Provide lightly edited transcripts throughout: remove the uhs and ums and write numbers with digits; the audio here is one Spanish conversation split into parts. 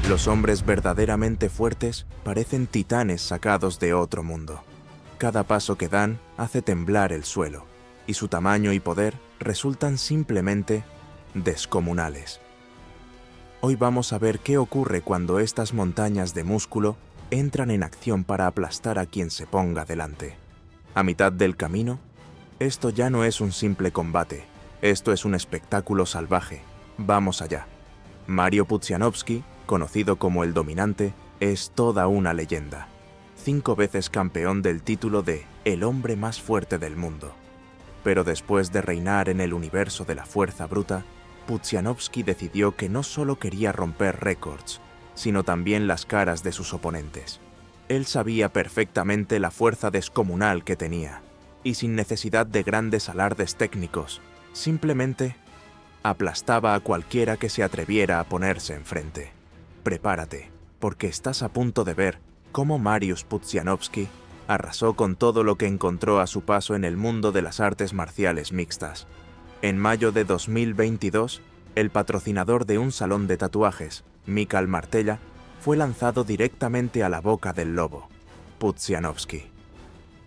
Los hombres verdaderamente fuertes parecen titanes sacados de otro mundo. Cada paso que dan hace temblar el suelo, y su tamaño y poder resultan simplemente descomunales. Hoy vamos a ver qué ocurre cuando estas montañas de músculo entran en acción para aplastar a quien se ponga delante. A mitad del camino, esto ya no es un simple combate, esto es un espectáculo salvaje. Vamos allá. Mario Pudzianowski, conocido como el Dominante, es toda una leyenda. 5 veces campeón del título de el hombre más fuerte del mundo. Pero después de reinar en el universo de la fuerza bruta, Pudzianowski decidió que no solo quería romper récords, sino también las caras de sus oponentes. Él sabía perfectamente la fuerza descomunal que tenía, y sin necesidad de grandes alardes técnicos, simplemente aplastaba a cualquiera que se atreviera a ponerse enfrente. Prepárate, porque estás a punto de ver cómo Mariusz Pudzianowski arrasó con todo lo que encontró a su paso en el mundo de las artes marciales mixtas. En mayo de 2022, el patrocinador de un salón de tatuajes, Michal Martella, fue lanzado directamente a la boca del lobo, Pudzianowski.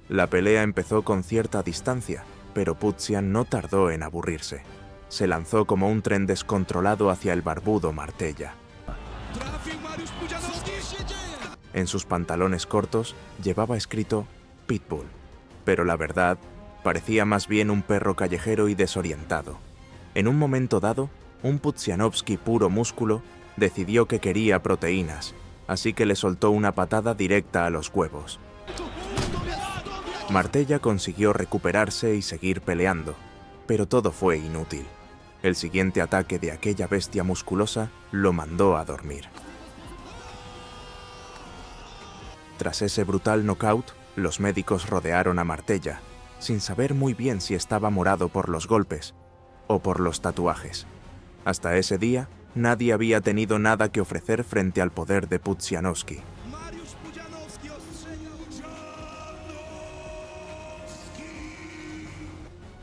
La pelea empezó con cierta distancia, pero Pudzian no tardó en aburrirse. Se lanzó como un tren descontrolado hacia el barbudo Martella. En sus pantalones cortos llevaba escrito Pitbull, pero la verdad, parecía más bien un perro callejero y desorientado. En un momento dado, un Pudzianowski puro músculo decidió que quería proteínas, así que le soltó una patada directa a los huevos. Martella consiguió recuperarse y seguir peleando, pero todo fue inútil. El siguiente ataque de aquella bestia musculosa lo mandó a dormir. Tras ese brutal knockout, los médicos rodearon a Martella, sin saber muy bien si estaba morado por los golpes o por los tatuajes. Hasta ese día, nadie había tenido nada que ofrecer frente al poder de Pudzianowski.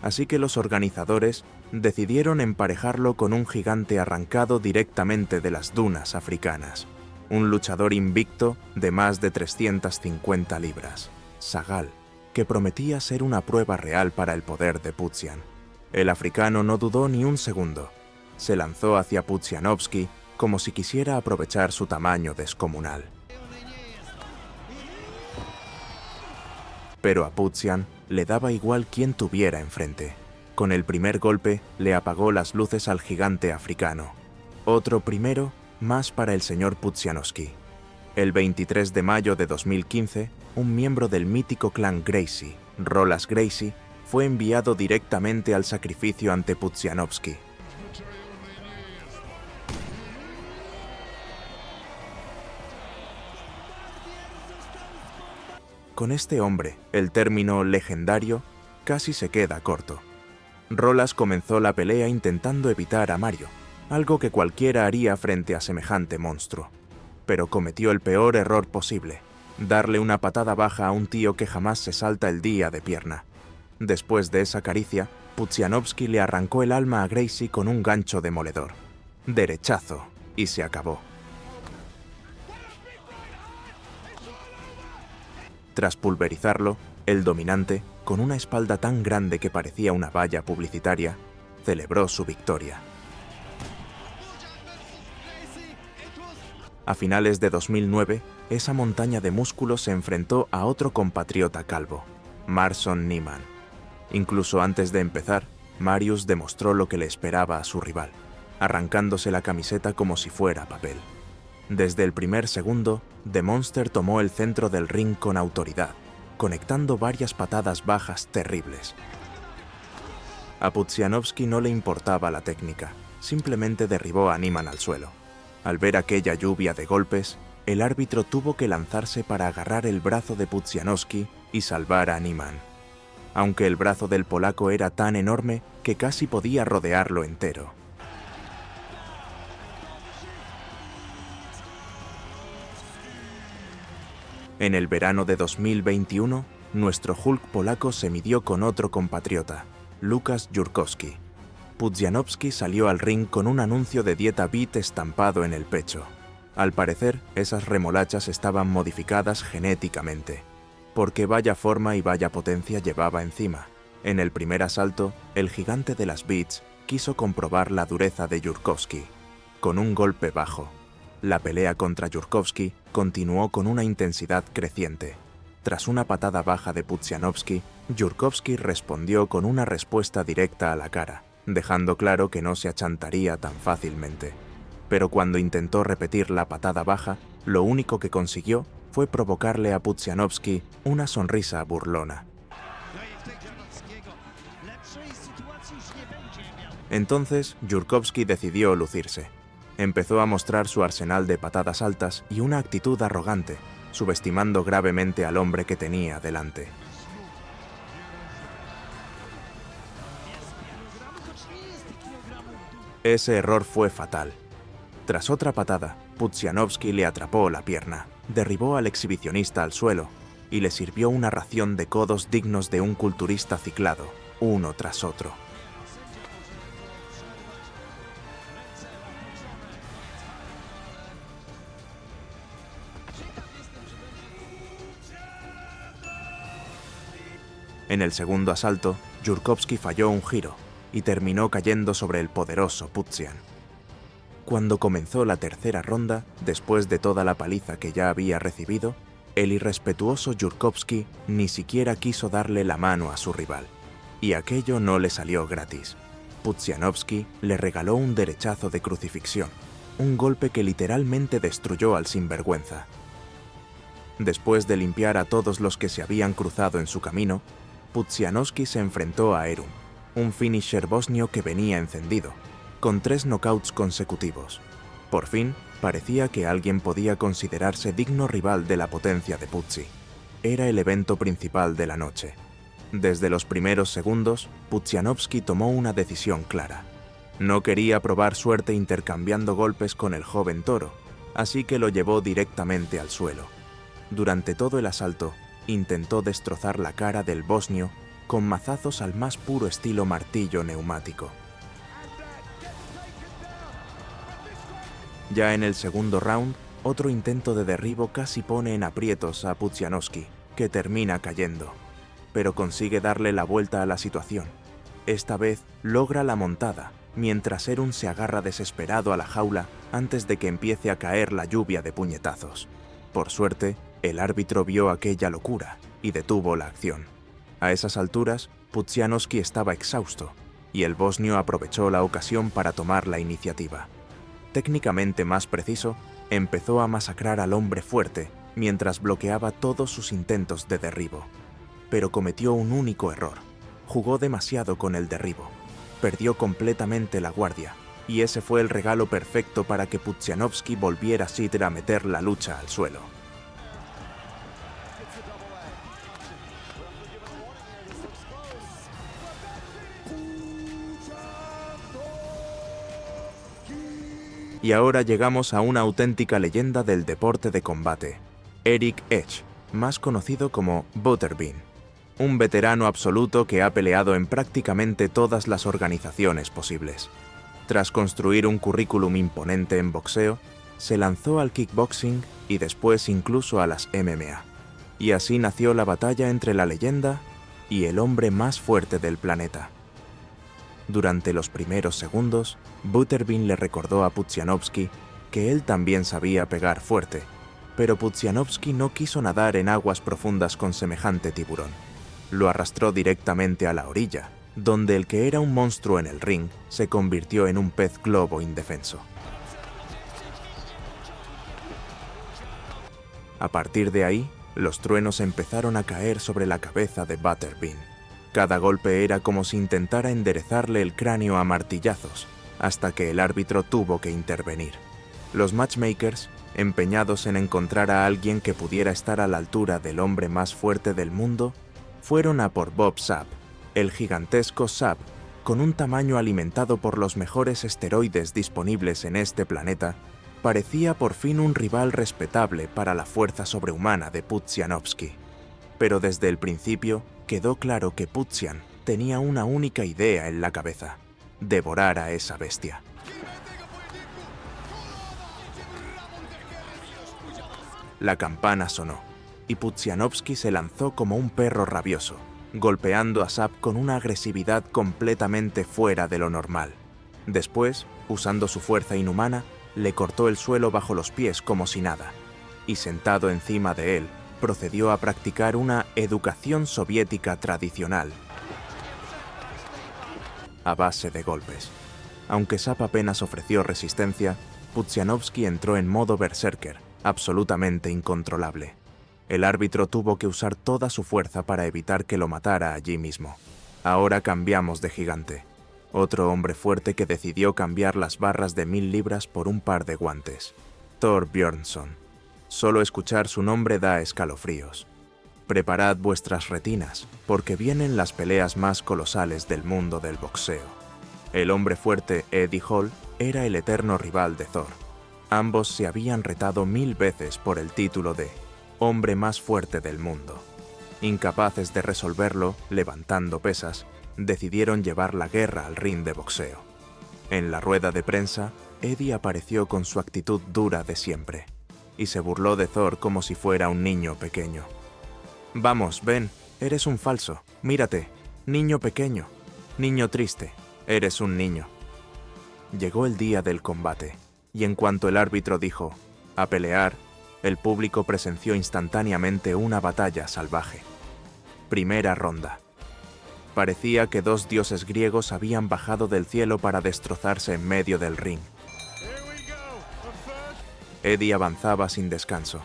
Así que los organizadores decidieron emparejarlo con un gigante arrancado directamente de las dunas africanas, un luchador invicto de más de 350 libras, Sagal, que prometía ser una prueba real para el poder de Pudzian. El africano no dudó ni un segundo. Se lanzó hacia Pudzianowski como si quisiera aprovechar su tamaño descomunal. Pero a Pudzian le daba igual quién tuviera enfrente. Con el primer golpe le apagó las luces al gigante africano. Otro primero más para el señor Pudzianowski. El 23 de mayo de 2015, un miembro del mítico clan Gracie, Rolas Gracie, fue enviado directamente al sacrificio ante Pudzianowski. Con este hombre, el término legendario casi se queda corto. Rolas comenzó la pelea intentando evitar a Mario, algo que cualquiera haría frente a semejante monstruo. Pero cometió el peor error posible, darle una patada baja a un tío que jamás se salta el día de pierna. Después de esa caricia, Pudzianowski le arrancó el alma a Gracie con un gancho demoledor. Derechazo, y se acabó. Tras pulverizarlo, el Dominante, con una espalda tan grande que parecía una valla publicitaria, celebró su victoria. A finales de 2009, esa montaña de músculos se enfrentó a otro compatriota calvo, Marston Niemann. Incluso antes de empezar, Mariusz demostró lo que le esperaba a su rival, arrancándose la camiseta como si fuera papel. Desde el primer segundo, The Monster tomó el centro del ring con autoridad, conectando varias patadas bajas terribles. A Pudzianowski no le importaba la técnica, simplemente derribó a Niemann al suelo. Al ver aquella lluvia de golpes, el árbitro tuvo que lanzarse para agarrar el brazo de Pudzianowski y salvar a Niemann, aunque el brazo del polaco era tan enorme que casi podía rodearlo entero. En el verano de 2021, nuestro Hulk polaco se midió con otro compatriota, Łukasz Jurkowski. Pudzianowski salió al ring con un anuncio de dieta Beat estampado en el pecho. Al parecer, esas remolachas estaban modificadas genéticamente, porque vaya forma y vaya potencia llevaba encima. En el primer asalto, el gigante de las Beats quiso comprobar la dureza de Yurkovsky, con un golpe bajo. La pelea contra Yurkovsky continuó con una intensidad creciente. Tras una patada baja de Pudzianowski, Yurkovsky respondió con una respuesta directa a la cara, dejando claro que no se achantaría tan fácilmente. Pero cuando intentó repetir la patada baja, lo único que consiguió fue provocarle a Pudzianowski una sonrisa burlona. Entonces, Yurkovsky decidió lucirse. Empezó a mostrar su arsenal de patadas altas y una actitud arrogante, subestimando gravemente al hombre que tenía delante. Ese error fue fatal. Tras otra patada, Pudzianowski le atrapó la pierna, derribó al exhibicionista al suelo y le sirvió una ración de codos dignos de un culturista ciclado, uno tras otro. En el segundo asalto, Yurkovsky falló un giro y terminó cayendo sobre el poderoso Pudzian. Cuando comenzó la tercera ronda, después de toda la paliza que ya había recibido, el irrespetuoso Yurkovsky ni siquiera quiso darle la mano a su rival. Y aquello no le salió gratis. Pudzianowski le regaló un derechazo de crucifixión, un golpe que literalmente destruyó al sinvergüenza. Después de limpiar a todos los que se habían cruzado en su camino, Pudzianowski se enfrentó a Erun, un finisher bosnio que venía encendido, con 3 knockouts consecutivos. Por fin, parecía que alguien podía considerarse digno rival de la potencia de Pudzi. Era el evento principal de la noche. Desde los primeros segundos, Pudzianowski tomó una decisión clara. No quería probar suerte intercambiando golpes con el joven toro, así que lo llevó directamente al suelo. Durante todo el asalto, intentó destrozar la cara del bosnio con mazazos al más puro estilo martillo neumático. Ya en el segundo round, otro intento de derribo casi pone en aprietos a Pudzianowski, que termina cayendo, pero consigue darle la vuelta a la situación. Esta vez logra la montada, mientras Erun se agarra desesperado a la jaula antes de que empiece a caer la lluvia de puñetazos. Por suerte, el árbitro vio aquella locura y detuvo la acción. A esas alturas, Pudzianowski estaba exhausto, y el bosnio aprovechó la ocasión para tomar la iniciativa. Técnicamente más preciso, empezó a masacrar al hombre fuerte mientras bloqueaba todos sus intentos de derribo. Pero cometió un único error. Jugó demasiado con el derribo. Perdió completamente la guardia, y ese fue el regalo perfecto para que Pudzianowski volviera así a meter la lucha al suelo. Y ahora llegamos a una auténtica leyenda del deporte de combate, Eric Edge, más conocido como Butterbean, un veterano absoluto que ha peleado en prácticamente todas las organizaciones posibles. Tras construir un currículum imponente en boxeo, se lanzó al kickboxing y después incluso a las MMA. Y así nació la batalla entre la leyenda y el hombre más fuerte del planeta. Durante los primeros segundos, Butterbean le recordó a Pudzianowski que él también sabía pegar fuerte, pero Pudzianowski no quiso nadar en aguas profundas con semejante tiburón. Lo arrastró directamente a la orilla, donde el que era un monstruo en el ring se convirtió en un pez globo indefenso. A partir de ahí, los truenos empezaron a caer sobre la cabeza de Butterbean. Cada golpe era como si intentara enderezarle el cráneo a martillazos, hasta que el árbitro tuvo que intervenir. Los matchmakers, empeñados en encontrar a alguien que pudiera estar a la altura del hombre más fuerte del mundo, fueron a por Bob Sapp, el gigantesco Sapp, con un tamaño alimentado por los mejores esteroides disponibles en este planeta, parecía por fin un rival respetable para la fuerza sobrehumana de Pudzianowski. Pero desde el principio quedó claro que Pudzian tenía una única idea en la cabeza: devorar a esa bestia. La campana sonó, y Pudzianowski se lanzó como un perro rabioso, golpeando a Sapp con una agresividad completamente fuera de lo normal. Después, usando su fuerza inhumana, le cortó el suelo bajo los pies como si nada, y sentado encima de él, procedió a practicar una educación soviética tradicional a base de golpes. Aunque Sapp apenas ofreció resistencia, Pudzianowski entró en modo berserker, absolutamente incontrolable. El árbitro tuvo que usar toda su fuerza para evitar que lo matara allí mismo. Ahora cambiamos de gigante. Otro hombre fuerte que decidió cambiar las barras de 1000 libras por un par de guantes. Thor Bjornsson. Solo escuchar su nombre da escalofríos. Preparad vuestras retinas, porque vienen las peleas más colosales del mundo del boxeo. El hombre fuerte Eddie Hall era el eterno rival de Thor. Ambos se habían retado 1000 veces por el título de hombre más fuerte del mundo. Incapaces de resolverlo, levantando pesas, decidieron llevar la guerra al ring de boxeo. En la rueda de prensa, Eddie apareció con su actitud dura de siempre, y se burló de Thor como si fuera un niño pequeño. «Vamos, ven, eres un falso, mírate, niño pequeño, niño triste, eres un niño». Llegó el día del combate, y en cuanto el árbitro dijo «a pelear», el público presenció instantáneamente una batalla salvaje. Primera ronda. Parecía que dos dioses griegos habían bajado del cielo para destrozarse en medio del ring. Eddie avanzaba sin descanso.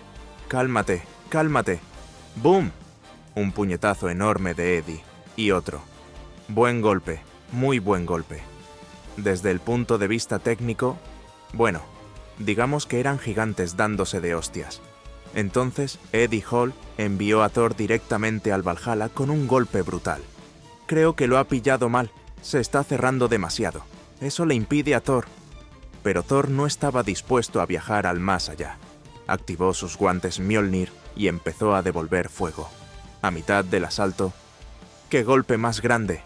«Cálmate, cálmate». ¡Boom! Un puñetazo enorme de Eddie, y otro. Buen golpe, muy buen golpe. Desde el punto de vista técnico, bueno, digamos que eran gigantes dándose de hostias. Entonces, Eddie Hall envió a Thor directamente al Valhalla con un golpe brutal. Creo que lo ha pillado mal, se está cerrando demasiado. Eso le impide a Thor. Pero Thor no estaba dispuesto a viajar al más allá. Activó sus guantes Mjolnir y empezó a devolver fuego. A mitad del asalto, ¡qué golpe más grande!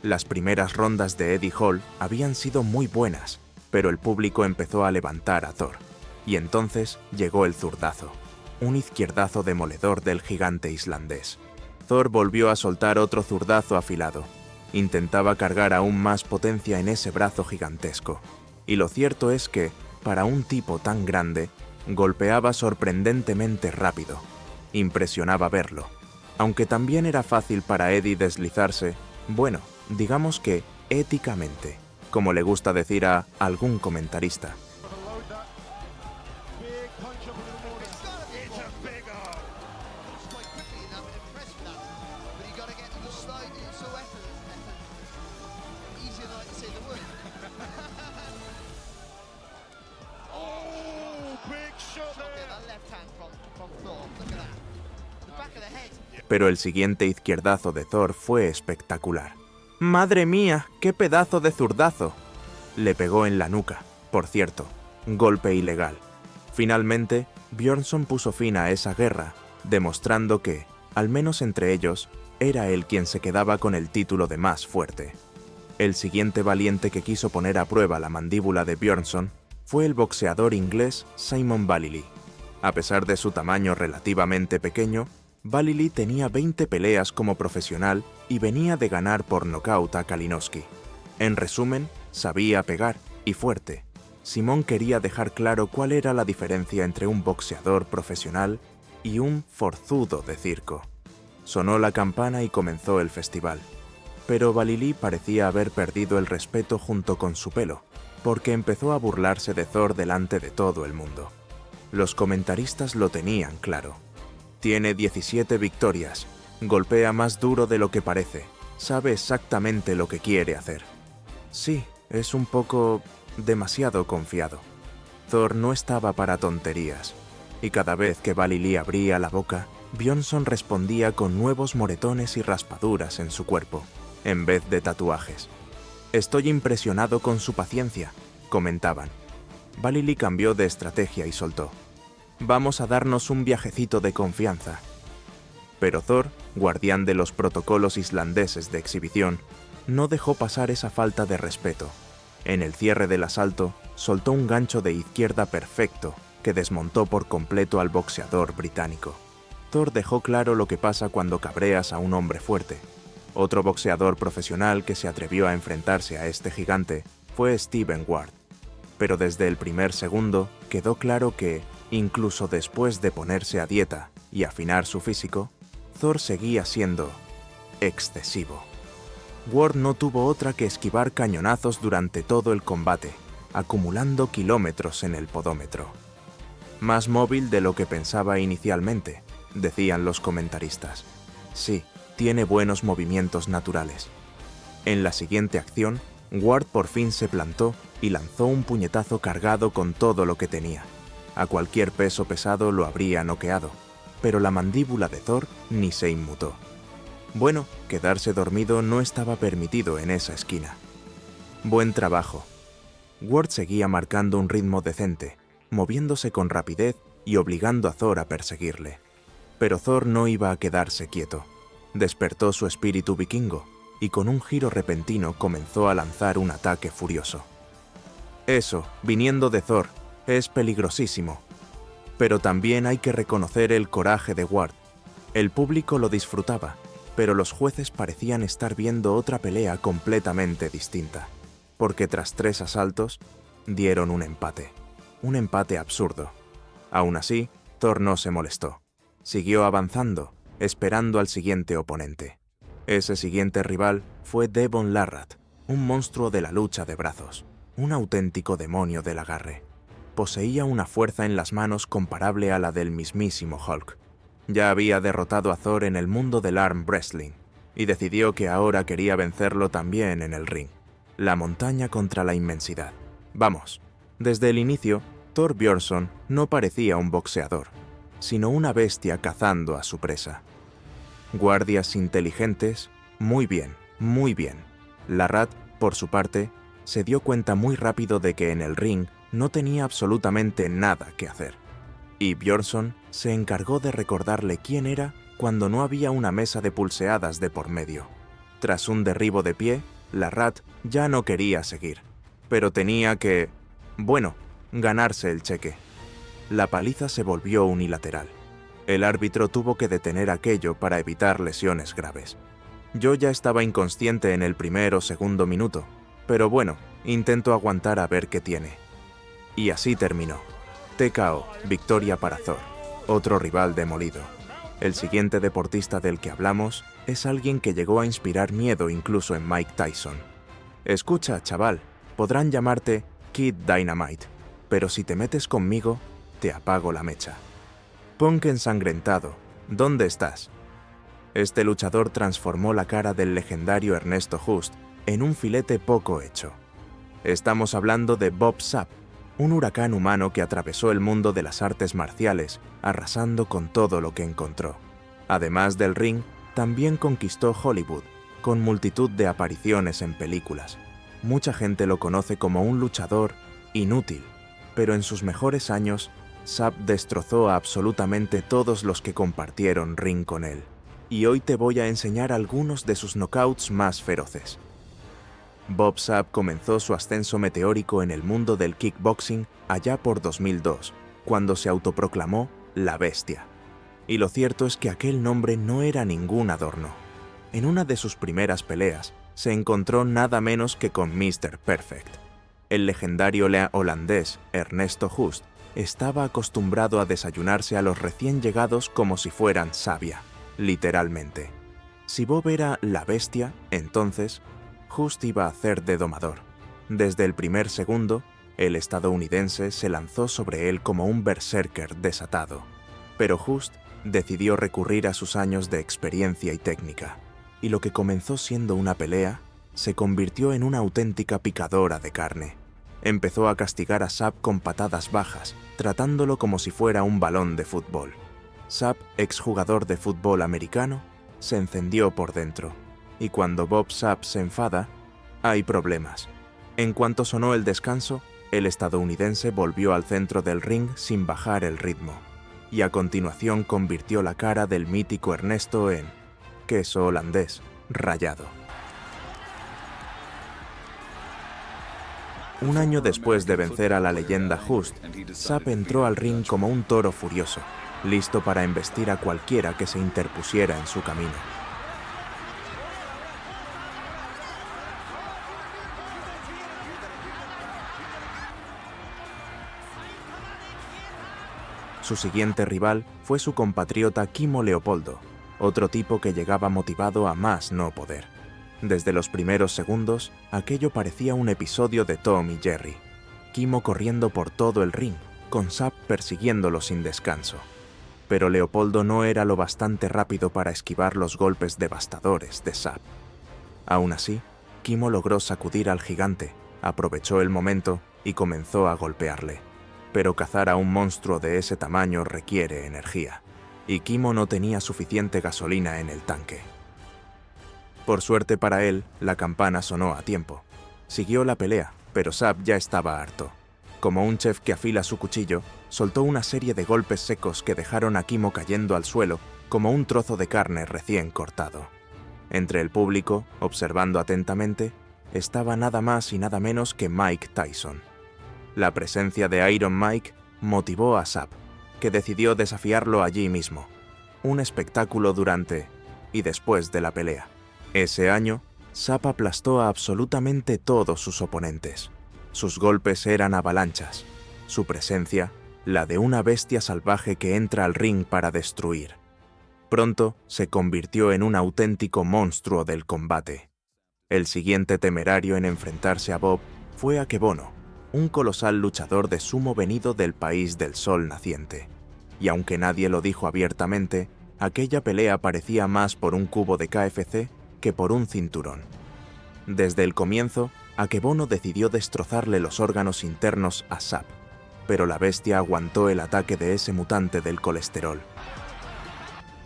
Las primeras rondas de Eddie Hall habían sido muy buenas, pero el público empezó a levantar a Thor. Y entonces llegó el zurdazo, un izquierdazo demoledor del gigante islandés. Thor volvió a soltar otro zurdazo afilado. Intentaba cargar aún más potencia en ese brazo gigantesco. Y lo cierto es que, para un tipo tan grande, golpeaba sorprendentemente rápido. Impresionaba verlo. Aunque también era fácil para Eddie deslizarse, bueno, digamos que éticamente, como le gusta decir a algún comentarista. Pero el siguiente izquierdazo de Thor fue espectacular. ¡Madre mía, qué pedazo de zurdazo! Le pegó en la nuca, por cierto, golpe ilegal. Finalmente, Bjornsson puso fin a esa guerra, demostrando que, al menos entre ellos, era él quien se quedaba con el título de más fuerte. El siguiente valiente que quiso poner a prueba la mandíbula de Bjornsson fue el boxeador inglés Simon Valily. A pesar de su tamaño relativamente pequeño, Valily tenía 20 peleas como profesional y venía de ganar por nocaut a Kalinowski. En resumen, sabía pegar, y fuerte. Simón quería dejar claro cuál era la diferencia entre un boxeador profesional y un forzudo de circo. Sonó la campana y comenzó el festival. Pero Valily parecía haber perdido el respeto junto con su pelo, porque empezó a burlarse de Thor delante de todo el mundo. Los comentaristas lo tenían claro. Tiene 17 victorias, golpea más duro de lo que parece, sabe exactamente lo que quiere hacer. Sí, es un poco demasiado confiado. Thor no estaba para tonterías, y cada vez que Valily abría la boca, Bjornsson respondía con nuevos moretones y raspaduras en su cuerpo, en vez de tatuajes. «Estoy impresionado con su paciencia», comentaban. Valily cambió de estrategia y soltó. «Vamos a darnos un viajecito de confianza». Pero Thor, guardián de los protocolos islandeses de exhibición, no dejó pasar esa falta de respeto. En el cierre del asalto, soltó un gancho de izquierda perfecto que desmontó por completo al boxeador británico. Thor dejó claro lo que pasa cuando cabreas a un hombre fuerte. Otro boxeador profesional que se atrevió a enfrentarse a este gigante fue Steven Ward. Pero desde el primer segundo quedó claro que, incluso después de ponerse a dieta y afinar su físico, Thor seguía siendo excesivo. Ward no tuvo otra que esquivar cañonazos durante todo el combate, acumulando kilómetros en el podómetro. Más móvil de lo que pensaba inicialmente, decían los comentaristas. Sí, tiene buenos movimientos naturales. En la siguiente acción, Ward por fin se plantó y lanzó un puñetazo cargado con todo lo que tenía. A cualquier peso pesado lo habría noqueado, pero la mandíbula de Thor ni se inmutó. Bueno, quedarse dormido no estaba permitido en esa esquina. Buen trabajo. Ward seguía marcando un ritmo decente, moviéndose con rapidez y obligando a Thor a perseguirle. Pero Thor no iba a quedarse quieto. Despertó su espíritu vikingo y con un giro repentino comenzó a lanzar un ataque furioso. Eso, viniendo de Thor, es peligrosísimo. Pero también hay que reconocer el coraje de Ward. El público lo disfrutaba, pero los jueces parecían estar viendo otra pelea completamente distinta, porque tras 3 asaltos, dieron un empate absurdo. Aún así, Thor no se molestó. Siguió avanzando, esperando al siguiente oponente. Ese siguiente rival fue Devon Larratt, un monstruo de la lucha de brazos, un auténtico demonio del agarre. Poseía una fuerza en las manos comparable a la del mismísimo Hulk. Ya había derrotado a Thor en el mundo del arm wrestling, y decidió que ahora quería vencerlo también en el ring. La montaña contra la inmensidad. Vamos, desde el inicio, Thor Björnsson no parecía un boxeador, sino una bestia cazando a su presa. Guardias inteligentes, muy bien, muy bien. Larratt, por su parte, se dio cuenta muy rápido de que en el ring no tenía absolutamente nada que hacer. Y Björnsson se encargó de recordarle quién era cuando no había una mesa de pulseadas de por medio. Tras un derribo de pie, Larratt ya no quería seguir, pero tenía que, ganarse el cheque. La paliza se volvió unilateral. El árbitro tuvo que detener aquello para evitar lesiones graves. Yo ya estaba inconsciente en el primer o segundo minuto, pero intento aguantar a ver qué tiene. Y así terminó. TKO, victoria para Thor, otro rival demolido. El siguiente deportista del que hablamos es alguien que llegó a inspirar miedo incluso en Mike Tyson. Escucha, chaval, podrán llamarte Kid Dynamite, pero si te metes conmigo, te apago la mecha. Punk ensangrentado, ¿dónde estás? Este luchador transformó la cara del legendario Ernesto Hust en un filete poco hecho. Estamos hablando de Bob Sapp, un huracán humano que atravesó el mundo de las artes marciales, arrasando con todo lo que encontró. Además del ring, también conquistó Hollywood, con multitud de apariciones en películas. Mucha gente lo conoce como un luchador inútil, pero en sus mejores años, Sapp destrozó a absolutamente todos los que compartieron ring con él. Y hoy te voy a enseñar algunos de sus knockouts más feroces. Bob Sapp comenzó su ascenso meteórico en el mundo del kickboxing allá por 2002, cuando se autoproclamó La Bestia. Y lo cierto es que aquel nombre no era ningún adorno. En una de sus primeras peleas, se encontró nada menos que con Mr. Perfect. El legendario holandés Ernesto Hust estaba acostumbrado a desayunarse a los recién llegados como si fueran savia, literalmente. Si Bob era la bestia, entonces Hust iba a hacer de domador. Desde el primer segundo, el estadounidense se lanzó sobre él como un berserker desatado. Pero Hust decidió recurrir a sus años de experiencia y técnica, y lo que comenzó siendo una pelea se convirtió en una auténtica picadora de carne. Empezó a castigar a Sapp con patadas bajas, tratándolo como si fuera un balón de fútbol. Sapp, exjugador de fútbol americano, se encendió por dentro, y cuando Bob Sapp se enfada, hay problemas. En cuanto sonó el descanso, el estadounidense volvió al centro del ring sin bajar el ritmo. y a continuación convirtió la cara del mítico Ernesto en queso holandés rallado. Un año después de vencer a la leyenda Hust, Sapp entró al ring como un toro furioso, listo para embestir a cualquiera que se interpusiera en su camino. Su siguiente rival fue su compatriota Kimmo Leopoldo, otro tipo que llegaba motivado a más no poder. Desde los primeros segundos, aquello parecía un episodio de Tom y Jerry. Kimmo corriendo por todo el ring, con Sapp persiguiéndolo sin descanso. Pero Leopoldo no era lo bastante rápido para esquivar los golpes devastadores de Sapp. Aún así, Kimmo logró sacudir al gigante, aprovechó el momento y comenzó a golpearle. Pero cazar a un monstruo de ese tamaño requiere energía, y Kimmo no tenía suficiente gasolina en el tanque. Por suerte para él, la campana sonó a tiempo. Siguió la pelea, pero Sapp ya estaba harto. Como un chef que afila su cuchillo, soltó una serie de golpes secos que dejaron a Kimmo cayendo al suelo como un trozo de carne recién cortado. Entre el público, observando atentamente, estaba nada más y nada menos que Mike Tyson. La presencia de Iron Mike motivó a Sapp, que decidió desafiarlo allí mismo. Un espectáculo durante y después de la pelea. Ese año, Sapp aplastó a absolutamente todos sus oponentes. Sus golpes eran avalanchas. Su presencia, la de una bestia salvaje que entra al ring para destruir. Pronto se convirtió en un auténtico monstruo del combate. El siguiente temerario en enfrentarse a Bob fue Akebono, un colosal luchador de sumo venido del país del sol naciente. Y aunque nadie lo dijo abiertamente, aquella pelea parecía más por un cubo de KFC que por un cinturón. Desde el comienzo, Akebono decidió destrozarle los órganos internos a Sapp, pero la bestia aguantó el ataque de ese mutante del colesterol.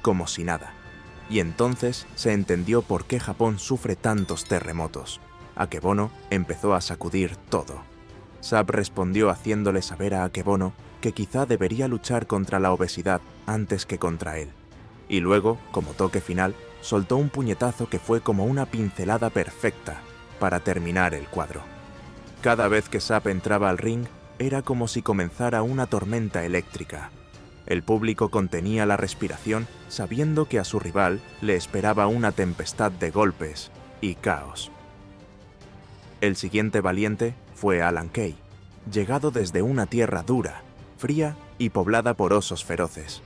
Como si nada. Y entonces se entendió por qué Japón sufre tantos terremotos. Akebono empezó a sacudir todo. Sapp respondió haciéndole saber a Akebono que quizá debería luchar contra la obesidad antes que contra él. Y luego, como toque final, soltó un puñetazo que fue como una pincelada perfecta para terminar el cuadro. Cada vez que Sapp entraba al ring, era como si comenzara una tormenta eléctrica. El público contenía la respiración sabiendo que a su rival le esperaba una tempestad de golpes y caos. El siguiente valiente fue Alan Kay, llegado desde una tierra dura, fría y poblada por osos feroces.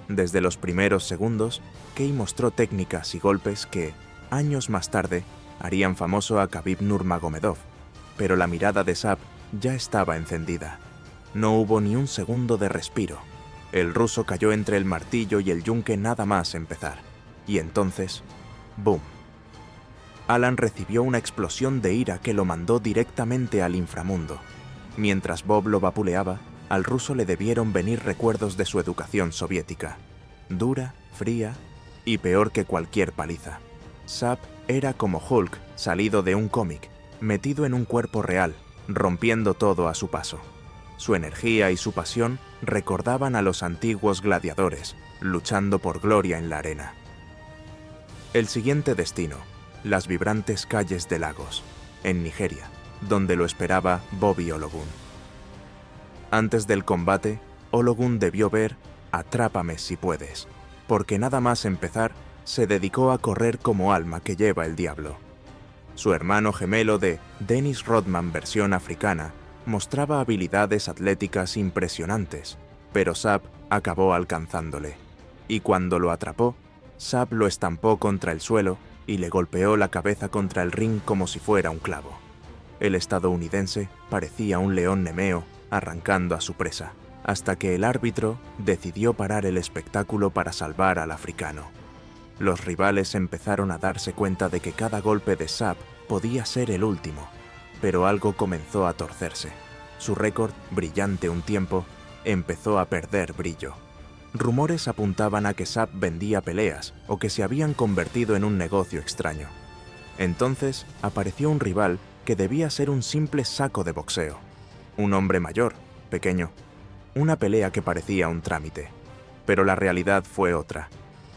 Desde los primeros segundos, Kay mostró técnicas y golpes que, años más tarde, harían famoso a Khabib Nurmagomedov, pero la mirada de Sapp ya estaba encendida. No hubo ni un segundo de respiro. El ruso cayó entre el martillo y el yunque nada más empezar. Y entonces, ¡boom! Alan recibió una explosión de ira que lo mandó directamente al inframundo. Mientras Bob lo vapuleaba, al ruso le debieron venir recuerdos de su educación soviética. Dura, fría y peor que cualquier paliza. Sapp era como Hulk salido de un cómic, metido en un cuerpo real, rompiendo todo a su paso. Su energía y su pasión recordaban a los antiguos gladiadores, luchando por gloria en la arena. El siguiente destino, las vibrantes calles de Lagos, en Nigeria, donde lo esperaba Bobby Ologun. Antes del combate, Ologun debió ver Atrápame si puedes, porque nada más empezar, se dedicó a correr como alma que lleva el diablo. Su hermano gemelo de Dennis Rodman versión africana mostraba habilidades atléticas impresionantes, pero Sapp acabó alcanzándole. Y cuando lo atrapó, Sapp lo estampó contra el suelo y le golpeó la cabeza contra el ring como si fuera un clavo. El estadounidense parecía un león nemeo arrancando a su presa, hasta que el árbitro decidió parar el espectáculo para salvar al africano. Los rivales empezaron a darse cuenta de que cada golpe de Sapp podía ser el último, pero algo comenzó a torcerse. Su récord, brillante un tiempo, empezó a perder brillo. Rumores apuntaban a que Sapp vendía peleas o que se habían convertido en un negocio extraño. Entonces apareció un rival que debía ser un simple saco de boxeo. Un hombre mayor, pequeño. Una pelea que parecía un trámite. Pero la realidad fue otra.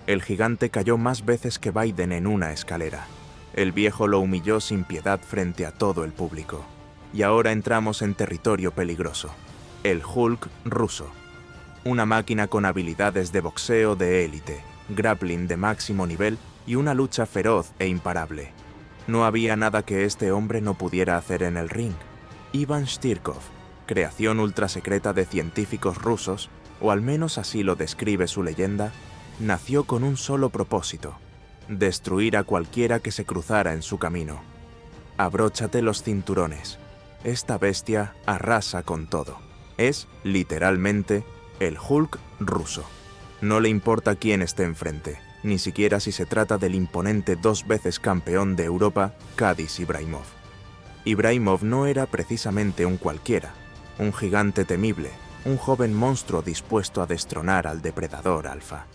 El gigante cayó más veces que Biden en una escalera. El viejo lo humilló sin piedad frente a todo el público. Y ahora entramos en territorio peligroso. El Hulk ruso. Una máquina con habilidades de boxeo de élite, grappling de máximo nivel y una lucha feroz e imparable. No había nada que este hombre no pudiera hacer en el ring. Ivan Shtirkov, creación ultrasecreta de científicos rusos, o al menos así lo describe su leyenda, nació con un solo propósito: destruir a cualquiera que se cruzara en su camino. Abróchate los cinturones. Esta bestia arrasa con todo. Es, literalmente, el Hulk ruso. No le importa quién esté enfrente, ni siquiera si se trata del imponente 2 veces campeón de Europa, Kadis Ibrahimov. Ibrahimov no era precisamente un cualquiera, un gigante temible, un joven monstruo dispuesto a destronar al depredador alfa.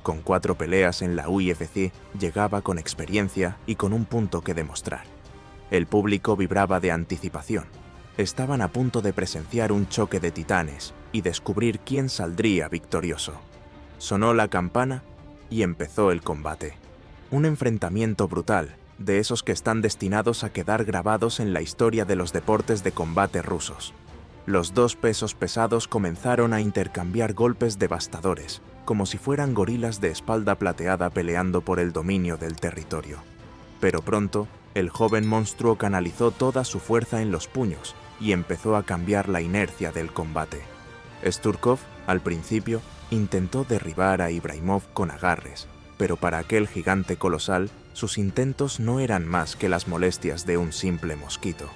Con 4 peleas en la UFC, llegaba con experiencia y con un punto que demostrar. El público vibraba de anticipación. Estaban a punto de presenciar un choque de titanes y descubrir quién saldría victorioso. Sonó la campana y empezó el combate. Un enfrentamiento brutal, de esos que están destinados a quedar grabados en la historia de los deportes de combate rusos. Los 2 pesos pesados comenzaron a intercambiar golpes devastadores, como si fueran gorilas de espalda plateada peleando por el dominio del territorio. Pero pronto, el joven monstruo canalizó toda su fuerza en los puños y empezó a cambiar la inercia del combate. Shturkov, al principio, intentó derribar a Ibrahimov con agarres, pero para aquel gigante colosal, sus intentos no eran más que las molestias de un simple mosquito.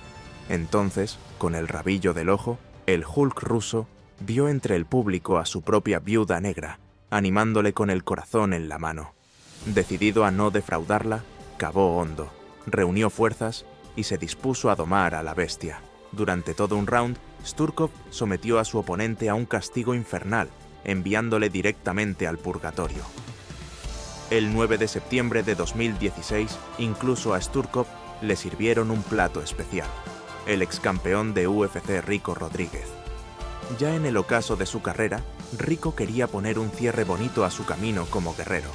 Entonces, con el rabillo del ojo, el Hulk ruso vio entre el público a su propia viuda negra, animándole con el corazón en la mano. Decidido a no defraudarla, cavó hondo, reunió fuerzas y se dispuso a domar a la bestia. Durante todo un round, Shturkov sometió a su oponente a un castigo infernal, enviándole directamente al purgatorio. El 9 de septiembre de 2016, incluso a Shturkov le sirvieron un plato especial: el excampeón de UFC Rico Rodríguez. Ya en el ocaso de su carrera, Rico quería poner un cierre bonito a su camino como guerrero,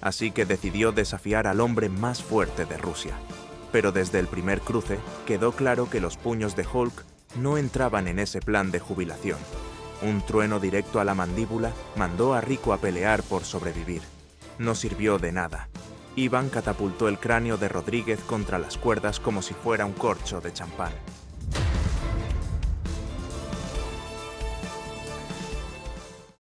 así que decidió desafiar al hombre más fuerte de Rusia. Pero desde el primer cruce, quedó claro que los puños de Hulk no entraban en ese plan de jubilación. Un trueno directo a la mandíbula mandó a Rico a pelear por sobrevivir. No sirvió de nada. Ivan catapultó el cráneo de Rodríguez contra las cuerdas como si fuera un corcho de champán.